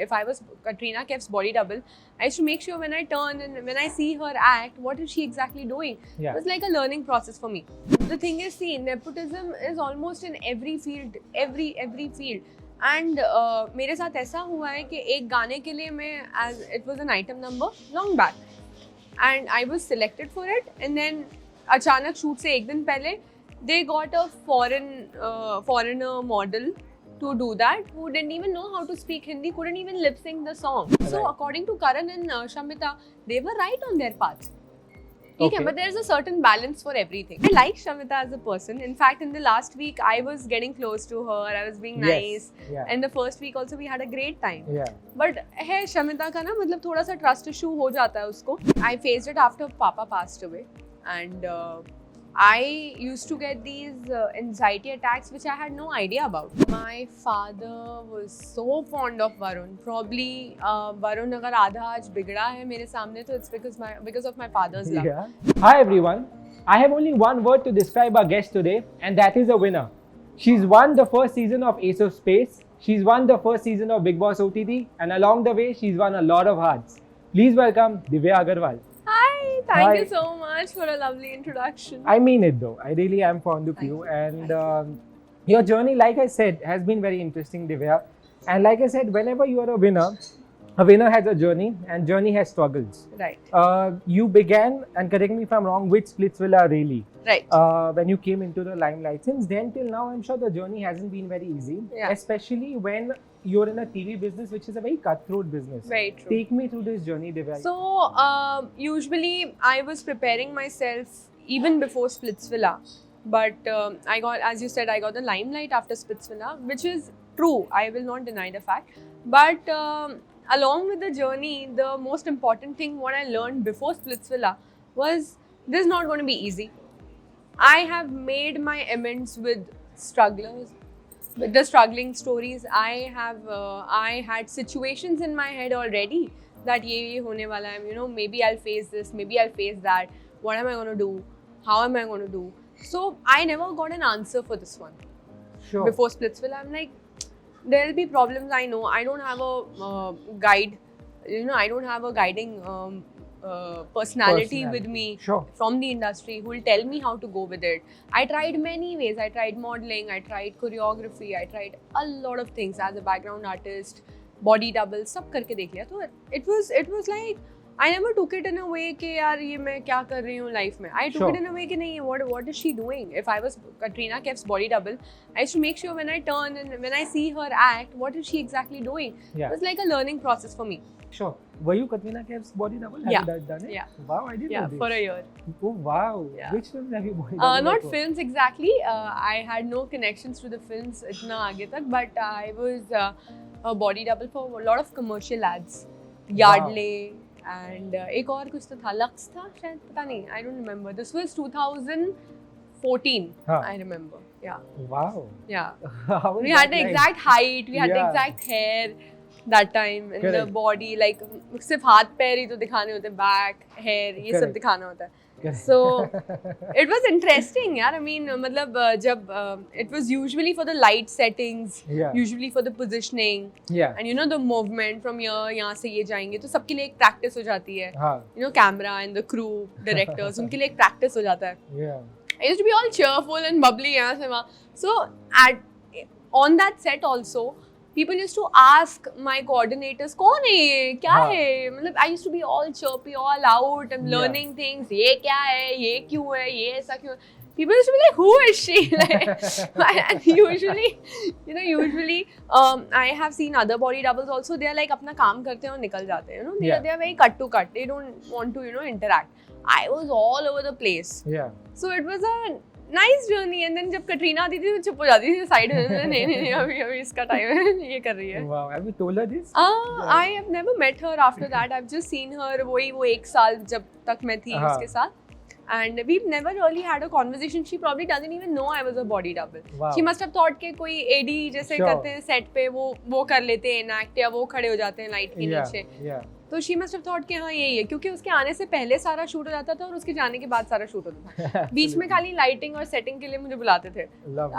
If I was Katrina Kaif's body double, I used to make sure when I turn and when I see her act, what is she exactly doing? Yeah. It was like a learning process for me. The thing is, see, nepotism is almost in every field, every field. And मेरे साथ ऐसा हुआ है कि एक गाने के लिए मैं as it was an item number long back, and I was selected for it, and then अचानक शूट से एक दिन पहले they got a foreigner model to do that who didn't even know how to speak Hindi, couldn't even lip sync the song. So Right. according to Karan and Shamita, they were right on their path. Okay, Okay. but there's a certain balance for everything. I like Shamita as a person. In fact, in the last week, I was getting close to her. I was being nice. Yes. Yeah. And the first week also, we had a great time. Yeah. But है शमिता का ना मतलब थोड़ा सा trust issue हो जाता है उसको. I faced it after Papa passed away, and I used to get these anxiety attacks which I had no idea about. My father was so fond of Varun. Probably Varun अगर आधा आज बिगड़ा है मेरे सामने तो it's because of my father's love. Yeah. Hi everyone. I have only one word to describe our guest today, and that is a winner. She's won the first season of Ace of Space. She's won the first season of Big Boss OTT, and along the way, she's won a lot of hearts. Please welcome Divya Agarwal. Hi, thank Hi. you so much for a lovely introduction. I mean it though. I really am fond of Thank you, you. and Thank your journey, like I said, has been very interesting, Divya. And like I said, whenever you are a winner has a journey, and journey has struggles. Right, You began, and correct me if I'm wrong, with Splitsvilla really. right. When you came into the limelight. Since then till now, I'm sure the journey hasn't been very easy, Yeah. especially when you're in a TV business, which is a very cutthroat business. Very true. Take me through this journey, Divya. So, usually I was preparing myself even before Splitsvilla. But I got, as you said, I got the limelight after Splitsvilla, which is true. I will not deny the fact. But along with the journey, the most important thing what I learned before Splitsvilla was this is not going to be easy. I have made my amends with strugglers, with the struggling stories. I had situations in my head already that ye hone wala hai, you know, maybe I'll face this, maybe I'll face that. What am I going to do? How am I going to do? So I never got an answer for this one. Sure. Before Splitsvilla, I'm like, there'll be problems. I know. I don't have a guide. You know, I don't have a guiding personality with me Sure. from the industry who will tell me how to go with it. I tried many ways. I tried modeling, I tried choreography, I tried a lot of things as a background artist, body double, सब करके देख लिया. तो it was like I never took it in a way कि यार ये मैं क्या कर रही हूँ life में. I took Sure. it in a way कि नहीं, what is she doing? If I was Katrina Kaif's body double, I used to make sure when I turn and when I see her act, what is she exactly doing? Yeah. It was like a learning process for me. Sure. Were you Katrina Kaif's body double? Have Yeah. you done it? Yeah. Wow, I didn't Yeah, know this. for a year. Oh wow. Yeah. Which films have you body double? Not for? films exactly. I had no connections to the films itna आगे तक, but I was a body double for a lot of commercial ads. Yardley and एक और कुछ तो था, Lux था शायद, पता नहीं. I don't remember. This was 2014. Huh. I remember. Yeah. Wow. Yeah. How was We had that the like? exact height. We had the Yeah. exact hair that time in the Correct. body. Like सिर्फ हाथ पैर ही तो दिखाने होते, back, hair ये सब Correct. दिखाना होता है. Correct. So it was interesting, यार. I mean, मतलब जब it was usually for the light settings, Yeah. usually for the positioning, Yeah. and you know the movement from here, यहाँ से ये जाएंगे, तो सबके लिए एक practice हो जाती है. हाँ. You know, camera and the crew, directors, उनके लिए एक practice हो जाता है. Yeah. I used to be all cheerful and bubbly यहाँ से वहाँ. So on that set also, people used to ask my coordinators, कौन है ये, क्या हाँ. है? मतलब I used to be all chirpy, all out, I'm Yeah. learning things. ये क्या है? ये क्यों है? ये ऐसा क्यों है? People used to be like, who is she? Like, and usually, I have seen other body doubles also. They are like अपना काम करते हैं और निकल जाते हैं. You know, Yeah. they are very cut to cut. They don't want to, you know, interact. I was all over the place. Yeah. So it was a nice journey. And then जब कटरीना आती थी तो चुप हो जाती थी side में. नहीं अभी इसका टाइम है, ये कर रही है. Wow. Have you told her this? I have never met her after that. I've just seen her वो एक साल जब तक मैं थी हाँ. उसके साथ. And we've never really had a conversation. She probably doesn't even know I was a body double. Wow. She must have thought कि कोई AD जैसे Sure. करते हैं सेट पे वो कर लेते हैं enact या वो खड़े हो जाते हैं लाइट के Yeah. नीचे. Yeah. तो शी मस्ट हैव थॉट कि हाँ यही है, क्योंकि उसके आने से पहले सारा शूट हो जाता था और उसके जाने के बाद सारा शूट होता था. बीच में खाली लाइटिंग और सेटिंग के लिए मुझे बुलाते थे.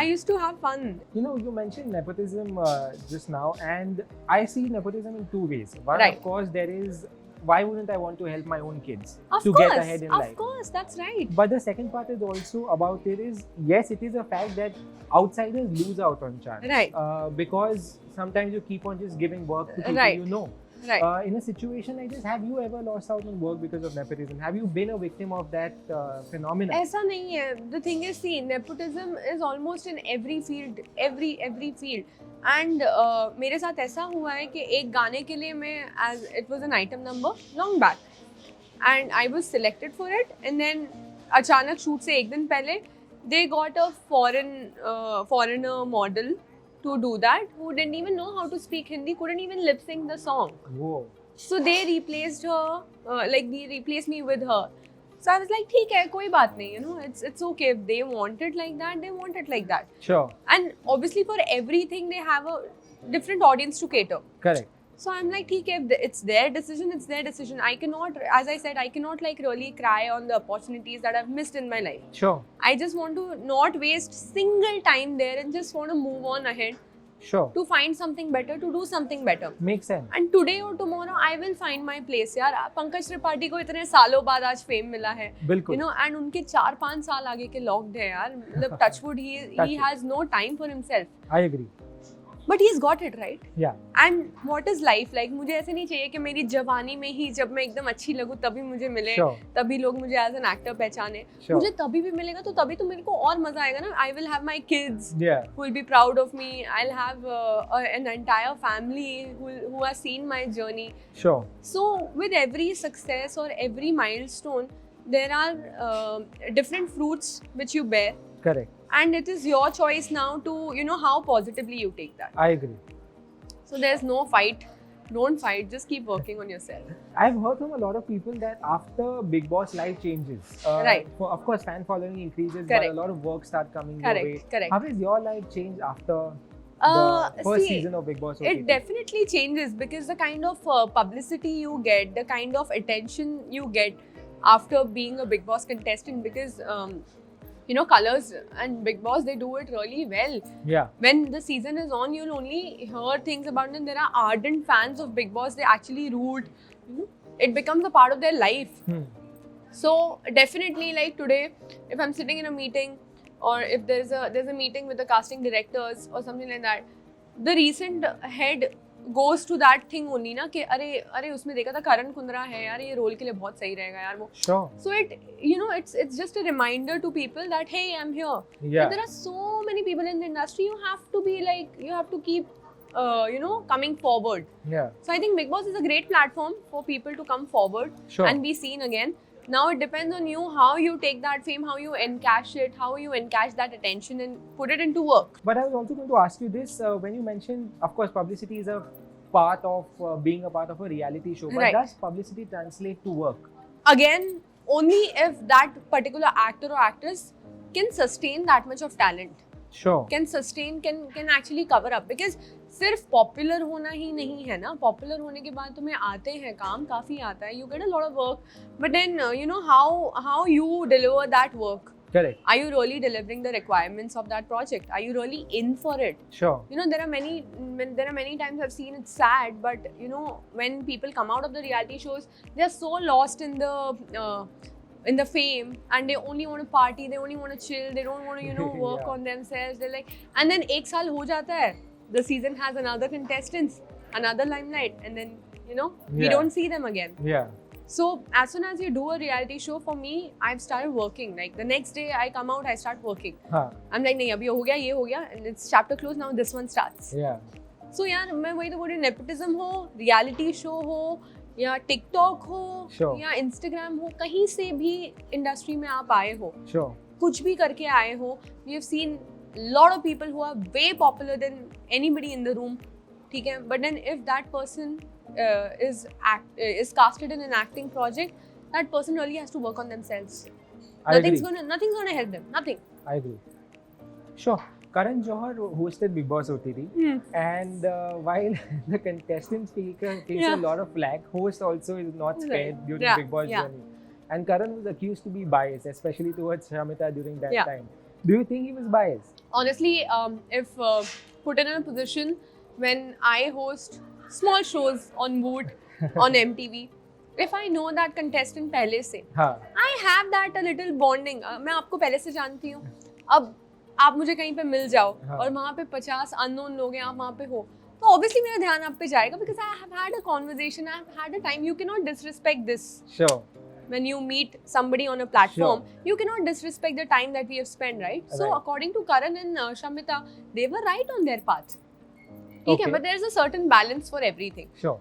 I used to have fun. You know, you mentioned nepotism just now, and I see nepotism in two ways. One, Right. of course, there is why wouldn't I want to help my own kids Of to course, get ahead in life? of course, that's right. But the second part is also about it is, yes, it is a fact that outsiders lose out on chance. Right. Because sometimes you keep on just giving work to people Right. you know. Right. In a situation like this, have you ever lost out on work because of nepotism? Have you been a victim of that phenomenon? ऐसा नहीं है. The thing is, see, nepotism is almost in every field, every field. And मेरे साथ ऐसा हुआ है कि एक गाने के लिए मैं, as it was an item number long back, and I was selected for it, and then अचानक शूट से एक दिन पहले they got a foreigner model to do that, who didn't even know how to speak Hindi, couldn't even lip sync the song. Whoa. So they replaced her, they replaced me with her. So I was like, ठीक है, कोई बात नहीं, you know, it's okay. If they want it like that, they want it like that. Sure. And obviously for everything they have a different audience to cater. Correct. So I'm like, ठीक है, it's their decision, it's their decision. I cannot, as I said, I cannot like really cry on the opportunities that I've missed in my life. Sure. I just want to not waste single time there and just want to move on ahead. Sure. To find something better, to do something better. Makes sense. And today or tomorrow, I will find my place. यार, पंकज त्रिपाठी को इतने सालों बाद आज fame मिला है. बिल्कुल. You know, and उनके 4-5 साल आगे के locked है यार. मतलब touchwood, he has no time for himself. I agree. But he's got it right. Yeah. And what is life like? मुझे ऐसे नहीं चाहिए कि मेरी जवानी में ही जब मैं एकदम अच्छी लगूं तभी मुझे मिले, Sure. तभी लोग मुझे as an actor पहचाने. Sure. मुझे तभी भी मिलेगा तो तभी तो मेरे को और मजा आएगा ना. I will have my kids. Yeah. Who will be proud of me. I'll have an entire family who has seen my journey. Sure. So with every success or every milestone, there are different fruits which you bear. Correct. And it is your choice now to, you know, how positively you take that. I agree. So there's no fight. Don't fight. Just keep working on yourself. I've heard from a lot of people that after Big Boss life changes, Right. of course, fan following increases, Correct. but a lot of work start coming your Correct, way. correct. How has your life changed after the first See, season of Big Boss? it definitely changes because the kind of publicity you get, the kind of attention you get after being a Big Boss contestant, because you know, Colors and Big Boss, they do it really well. Yeah. When the season is on, you'll only hear things about them. There are ardent fans of Big Boss. They actually root. You know, it becomes a part of their life. So definitely, like today, if I'm sitting in a meeting, or if there's a meeting with the casting directors or something like that, the recent head goes to that thing only ना कि अरे उसमें देखा था करण कुंद्रा है यार, ये role के लिए बहुत सही रहेगा यार वो. Sure. So it, you know, it's just a reminder to people that hey, I'm here. Yeah. And there are so many people in the industry. You have to be like, you have to keep you know, coming forward. Yeah. So I think Big Boss is a great platform for people to come forward Sure. and be seen again. Now it depends on you how you take that fame, how you encash it, how you encash that attention and put it into work. But I was also going to ask you this, when you mentioned, of course, publicity is a part of being a part of a reality show, but Right. does publicity translate to work? Again, only if that particular actor or actress can sustain that much of talent. Sure. Can sustain, can actually cover up, because सिर्फ popular होना ही नहीं है ना. Popular होने के बाद तुम्हें आते हैं काम, काफी आता है, you get a lot of work, but then you know how you deliver that work. Correct. Are you really delivering the requirements of that project? Are you really in for it? Sure. You know, there are many times I've seen it's sad, but you know, when people come out of the reality shows, they're so lost in the fame, and they only want to party, they only want to chill, they don't want to, you know, work Yeah. on themselves. They're like, and then एक साल हो जाता है, the season has another contestants, another limelight, and then, you know, we Yeah. don't see them again. Yeah. So as soon as you do a reality show, for me, I've started working. Like the next day I come out, I start working. Huh. I'm like, नहीं अभी हो गया, ये हो गया, and it's chapter closed, now this one starts. Yeah. So यार, मैं वही तो बोल रही हूँ, nepotism हो, reality show हो, या TikTok हो, Sure. या Instagram हो, कहीं से भी industry में आप आए हो, Sure. कुछ भी करके आए हो, we have seen a lot of people who are way popular than anybody in the room, ठीक है? But then if that person is casted in an acting project, that person really has to work on themselves. I Nothing's agree. gonna help them. Nothing. I agree. Sure. Karan Johar hosted Big Boss OTT, and while the contestants take a lot of flack, host also is not spared during Big Boss journey. And Karan was accused to be biased, especially towards Shamita during that time. Do you think he was biased? Honestly, if put in a position when I host small shows on Woot, on MTV, if I know that contestant पहले से, I have that a little bonding. मैं आपको पहले से जानती हूँ. अब आप मुझे कहीं पे मिल जाओ और वहाँ पे 50 अननोन लोग हैं, आप वहाँ पे हो, तो obviously मेरा ध्यान आप पे जाएगा because I have had a conversation, I have had a time. You cannot disrespect this. Sure. When you meet somebody on a platform, you cannot disrespect the time that we have spent, right? So according to Karan and Shamita, they were right on their path. Okay. But there is a certain balance for everything. Sure.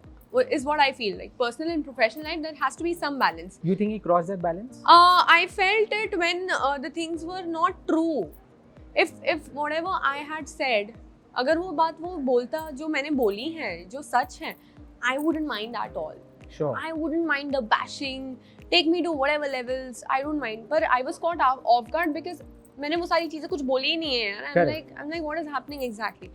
Is what I feel like. Personal and professional life, there has to be some balance. You think he crossed that balance? I felt it when the things were not true. If whatever I had said, अगर वो बात वो बोलता जो मैंने बोली है, जो सच है, I wouldn't mind at all. Sure. I wouldn't mind the bashing. Take me to whatever levels. I don't mind. But I was caught off guard because मैंने वो सारी चीजें कुछ बोली ही नहीं है. I'm like, what is happening exactly?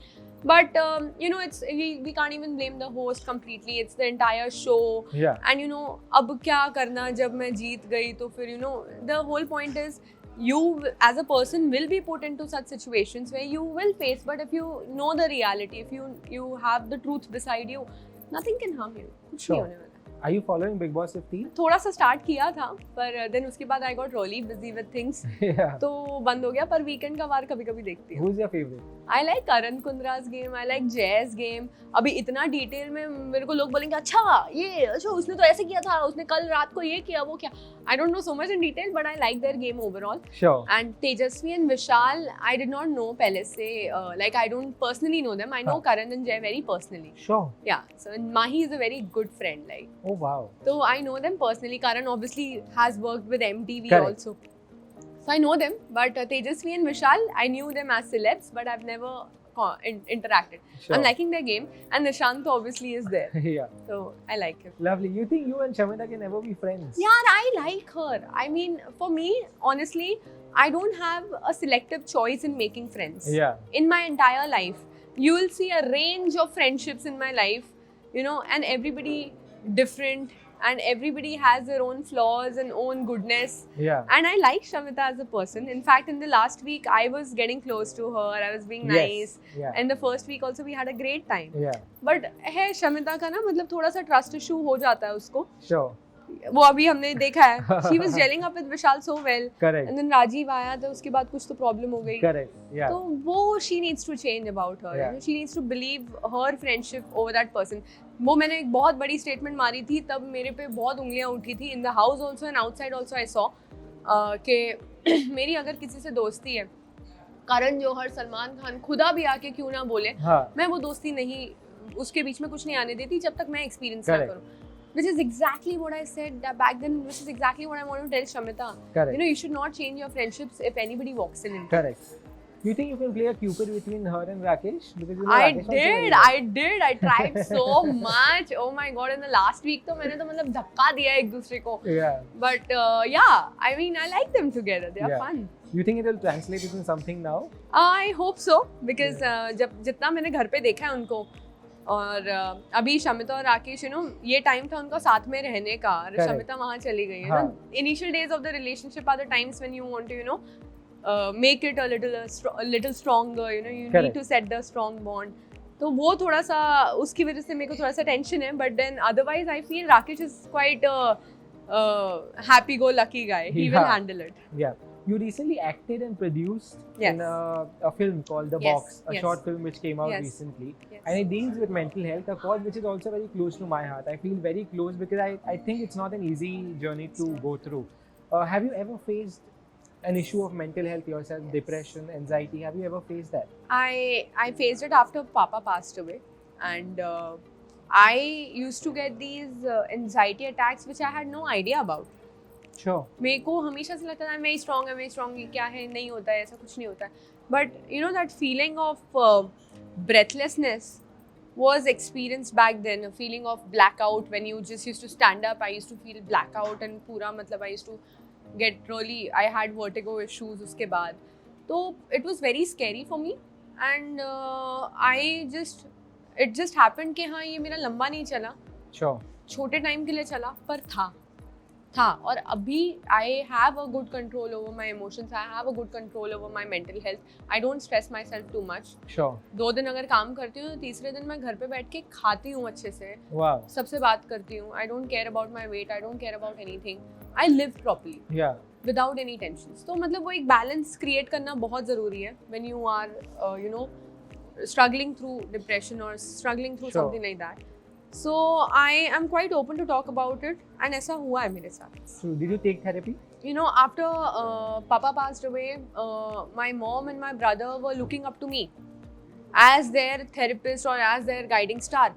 But you know, it's we can't even blame the host completely. It's the entire show. Yeah. And you know, अब क्या करना जब मैं जीत गई तो फिर you know, the whole point is you as a person will be put into such situations where you will face. But if you know the reality, if you have the truth beside you, nothing can harm you. कुछ नहीं होने वाला. Are you following Big Boss 15? थोड़ा सा start किया था, पर then उसके बाद I got really busy with things. तो बंद हो गया, पर वीकेंड का वार कभी-कभी देखती हूँ. Who's your favorite? I like Karan Kundra's game. I like Jay's game. अभी इतना डिटेल में मेरे को लोग बोलेंगे अच्छा उसने तो ऐसे किया था, उसने कल रात को ये किया वो क्या. I don't know so much in detail, but I like their game overall. Sure. And Tejasvi and Vishal, I did not know पहले से. Like I don't personally know them. I know Karan and Jay very personally. Sure. Yeah. So and Mahi is a very good friend. Like. Oh wow. So I know them personally. Karan obviously has worked with MTV also. So I know them, but Tejasvi and Vishal, I knew them as celebs, but I've never interacted. Sure. I'm liking their game, and Nishant obviously is there. Yeah. So I like him. Lovely. You think you and Shamita can never be friends? Yeah, I like her. I mean, for me, honestly, I don't have a selective choice in making friends. Yeah. In my entire life, you will see a range of friendships in my life, you know, and everybody different. And everybody has their own flaws and own goodness. Yeah. And I like Shamita as a person. In fact, in the last week, I was getting close to her. I was being nice. Yeah. And the first week also, we had a great time. Yeah. But है Shamita का ना मतलब थोड़ा सा trust issue हो जाता है उसको. Sure. वो अभी हमने देखा है. She was gelling up with Vishal so well. Correct. And then Rajiv आया तो उसके बाद कुछ तो problem हो गई. Correct. Yeah. तो वो she needs to change about her. Yeah. You know, she needs to believe her friendship over that person. वो मैंने एक बहुत बड़ी स्टेटमेंट मारी थी तब मेरे पे बहुत उंगलियां उठी थी. In the house also and outside also I saw कि मेरी अगर किसी से दोस्ती है, करण जौहर, सलमान खान खुदा भी आके क्यों ना बोले, मैं वो दोस्ती नहीं, उसके बीच में कुछ नहीं आने देती जब तक मैं एक्सपीरियंस ना करूं. Which is exactly what I said back then, which is exactly what I want to tell Shamita. Correct. You know, you should not change your friendships if anybody walks in. Correct. You think you can play a Cupid between her and Rakesh? Because you know, I Rakesh did. I tried so much. Oh my god! In the last week, तो मैंने तो मतलब धक्का दिया एक दूसरे को. Yeah. But yeah, I mean, I like them together. They are fun. You think it will translate into something now? I hope so because जब जितना मैंने घर पे देखा है उनको और अभी शमिता और राकेश, you know, ये टाइम था उनका साथ में रहने का. शमिता वहाँ चली गई है. Initial days of the relationship are the times when you want to, you know, make it a little stronger. You know, you need to set the strong bond. तो वो थोड़ा सा उसकी वजह से मेरे को थोड़ा सा टेंशन है. But then otherwise I feel Rakesh is quite a happy-go-lucky guy. He will handle it. Yeah. You recently acted and produced in a film called The Box, a short film which came out recently. And it deals with mental health, a cause which is also very close to my heart. I feel very close because I think it's not an easy journey to go through. Have you ever faced an issue of mental health yourself, depression, anxiety? Have you ever faced that? I faced it after Papa passed away. And I used to get these anxiety attacks which I had no idea about. Sure. मेरे को हमेशा से लगता था मैं strong क्या है, नहीं होता है, ऐसा कुछ नहीं होता है. But you know that feeling of breathlessness was experienced back then. A feeling of blackout when you just used to stand up. I used to feel blackout and पूरा मतलब I used to get really, I had vertigo issues उसके बाद. तो it was very scary for me and it just happened कि हाँ ये मेरा लंबा नहीं चला, Sure. छोटे टाइम के लिए चला पर था और अभी I have a good control over my emotions, I have a good control over my mental health, I don't stress myself too much. Sure. 2 दिन अगर काम करती हूँ तो तीसरे दिन मैं घर पे बैठ के खाती हूँ अच्छे से, Wow. सबसे बात करती हूँ, I don't care about my weight, I don't care about anything, I live properly. Yeah. Without any tensions. तो मतलब वो एक balance create करना बहुत ज़रूरी है when you are struggling through depression or struggling through Sure. something like that. So I am quite open to talk about it and ऐसा हुआ है मेरे साथ. So did you take therapy? After Papa passed away, my mom and my brother were looking up to me as their therapist or as their guiding star,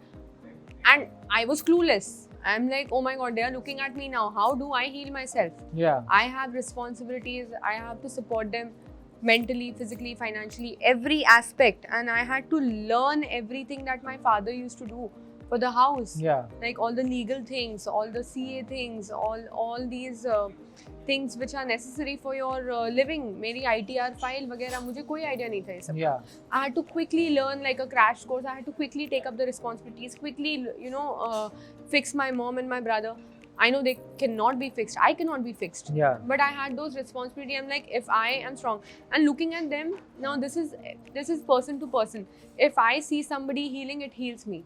and I was clueless. I'm like, oh my god, they are looking at me now. How do I heal myself? Yeah. I have responsibilities. I have to support them mentally, physically, financially, every aspect, and I had to learn everything that my father used to do for the house. Yeah. Like all the legal things, all the CA things, all these things which are necessary for your living. मेरी ITR file वगैरह मुझे कोई idea नहीं था ये सब. Yeah. I had to quickly learn like a crash course. I had to quickly take up the responsibilities, quickly fix my mom and my brother. I know they cannot be fixed. I cannot be fixed. Yeah. But I had those responsibilities. I'm like, if I am strong and looking at them now, this is person to person. If I see somebody healing, it heals me.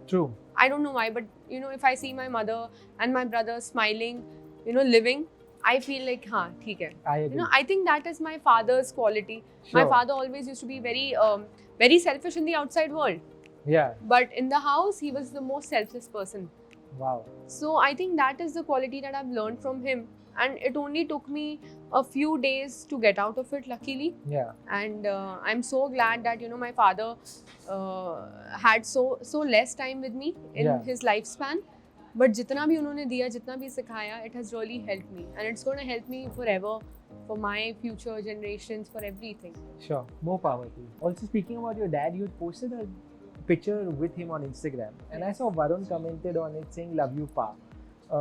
True. I don't know why, but if I see my mother and my brother smiling, living, I feel like, हाँ, ठीक है. I agree. I think that is my father's quality. Sure. My father always used to be very selfish in the outside world, Yeah. but in the house, he was the most selfless person. Wow. So I think that is the quality that I've learned from him, and it only took me a few days to get out of it, luckily. Yeah. And I'm so glad that my father had so less time with me in Yeah. his lifespan. But जितना भी उन्होंने दिया, जितना भी सिखाया, it has really helped me, and it's going to help me forever, for my future generations, for everything. Sure. More power to you. Also, speaking about your dad, you posted a picture with him on Instagram, and I saw Varun commented on it saying "Love you, Pa."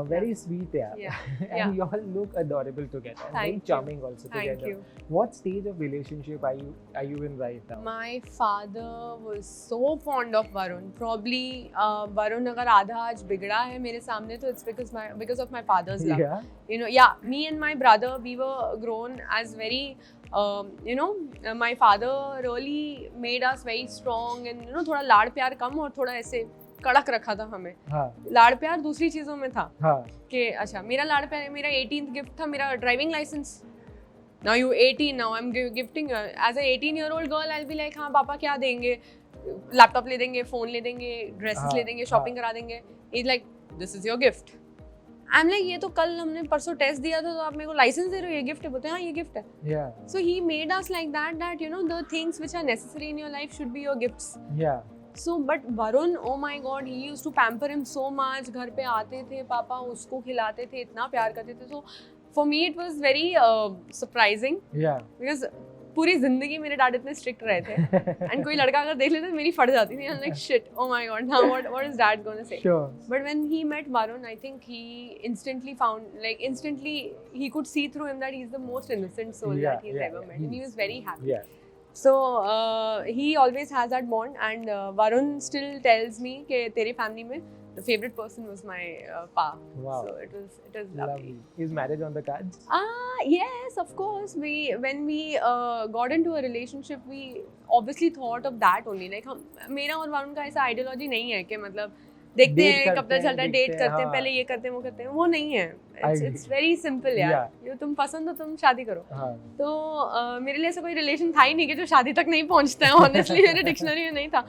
Very sweet, yeah. Yeah. And Yeah. you all look adorable together. And very Thank you. charming also Thank together. you. What stage of relationship are you in right now? My father was so fond of Varun. Probably Varun अगर आधा आज बिगड़ा है मेरे सामने तो it's because of my father's love. Yeah. Me and my brother, we were grown as very my father really made us very strong, and थोड़ा लाड़ प्यार कम और थोड़ा ऐसे कड़क रखा था हमें. हाँ. लाड़ प्यार दूसरी चीजों में था हाँ. कि अच्छा मेरा लाड़ प्यार, मेरा 18th गिफ्ट था मेरा driving licence. Now you 18, now I'm gifting as a 18-year-old girl, I'll be like, हाँ पापा क्या देंगे, लैपटॉप ले देंगे, फोन ले देंगे, ड्रेसेस ले देंगे, शॉपिंग करा देंगे. He's like, this is your gift. I'm like, ये तो कल हमने परसों टेस्ट दिया था तो आप मेरे को लाइसेंस दे रहे हो, ये गिफ्ट है. बोलते हैं हाँ ये गिफ्ट है. Yeah. So he made us like that the things which are necessary in your life should be your gifts. Yeah. So but Varun, oh my god, he used to pamper him so much. घर पे आते थे पापा, उसको खिलाते थे, इतना प्यार करते थे. So for me it was very surprising. Yeah. Because पूरी जिंदगी मेरे डैड इतने स्ट्रिक्ट रहे थे, एंड कोई लड़का अगर देख लेता तो मेरी फट जाती थी. I'm like shit, oh my god, now what is dad gonna say? Sure. But when he met Varun, I think he instantly he could see through him that he's the most innocent soul that he's ever met, and he was very happy. Yeah. So he always has that bond, and Varun still tells me कि तेरे family में the favorite person was my pa. Wow. So it was lovely. Is marriage on the cards? Yes, of course. When we got into a relationship, we obviously thought of that only. Like मेरा और वरुण का ऐसा ideology नहीं है कि मतलब देखते हैं कब तक चलता है, डेट करते हैं, पहले ये करते हैं वो करते हैं, वो नहीं है. It's very simple यार. ये तुम पसंद हो तुम शादी करो. तो मेरे लिए ऐसा कोई रिलेशन था ही नहीं कि जो शादी तक नहीं पहुंचता है. Honestly मेरे डिक्शनरी में नहीं था.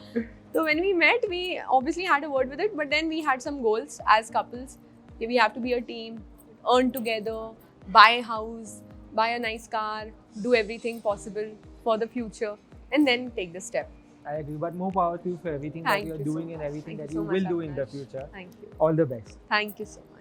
So when we met, we obviously had a word with it, but then we had some goals as couples. We have to be a team, earn together, buy a house, buy a nice car, do everything possible for the future, and then take the step. I agree, but more power to you for everything that Thank you're you so doing and much. everything Thank that you you so much, will do in the Avinash. future. Thank you. All the best. Thank you so much.